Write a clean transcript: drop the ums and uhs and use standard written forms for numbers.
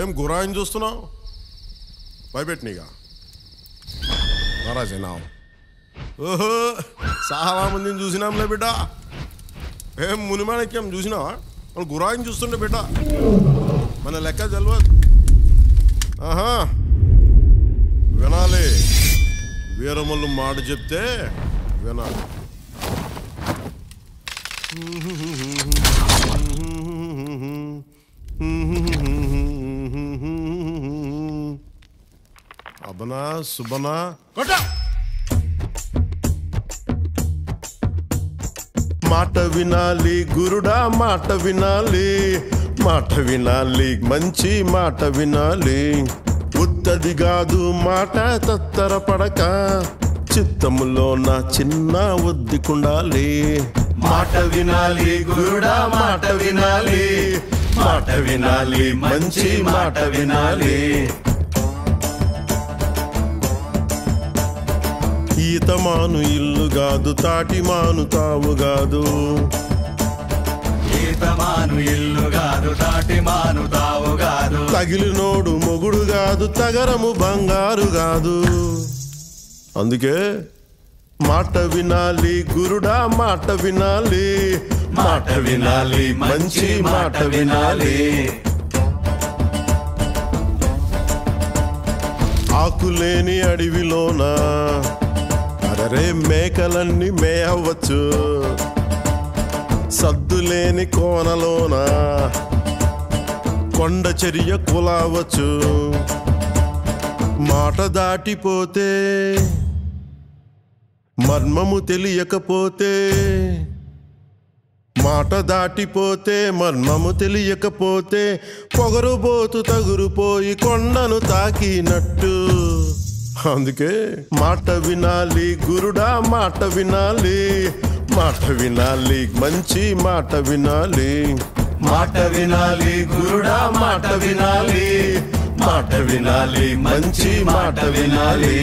ఏం గురాయిని చూస్తున్నావు? భయపెట్టినీగా మహారాజేనా? ఓహో, చాలా మందిని చూసినాంలే బిడ్డ. ఏం మునిమాణిక్యం చూసినావా? వాళ్ళు గురాయిని చూస్తుండే బిడ్డ, మన లెక్క తెలియదు. ఆహా, వినాలి. వీరమల్లు మాట చెప్తే వినాలి. అబనా సుబనా మాట వినాలి గురుడా, మాట వినాలి, మాట వినాలి, మంచి మాట వినాలి. ఉత్తది కాదు మాట తత్తర పడక, చిత్తములో నా చిన్న ఒద్దికుండాలి. మాట వినాలి గురుడా, మాట వినాలి, మాట వినాలి, మంచి మాట వినాలి. ఈతమాను ఇల్లు కాదు, తాటిమాను తావు కాదు. ఈతమాను ఇల్లు కాదు, తాటిమాను తావు కాదు. తగిలినోడు మొగుడు కాదు, తగరము బంగారు కాదు. అందుకే మాట వినాలి గురుడా, మాట వినాలి, మాట వినాలి, మంచి మాట వినాలి. ఆకులేని అడవిలోన అరే మేకలన్నీ మేయవచ్చు, సద్దులేని కోనలోన కొండ చర్య కులావచ్చు. మాట దాటిపోతే మర్మము తెలియకపోతే, మాట దాటిపోతే మర్మము తెలియకపోతే, పొగరుబోతు తగురుపోయి కొండను తాకినట్టు. అందుకే మాట వినాలి గురుడా, మాట వినాలి, మాట వినాలి, మంచి మాట వినాలి. మాట వినాలి గురుడా, మాట వినాలి, మాట వినాలి, మంచి మాట వినాలి.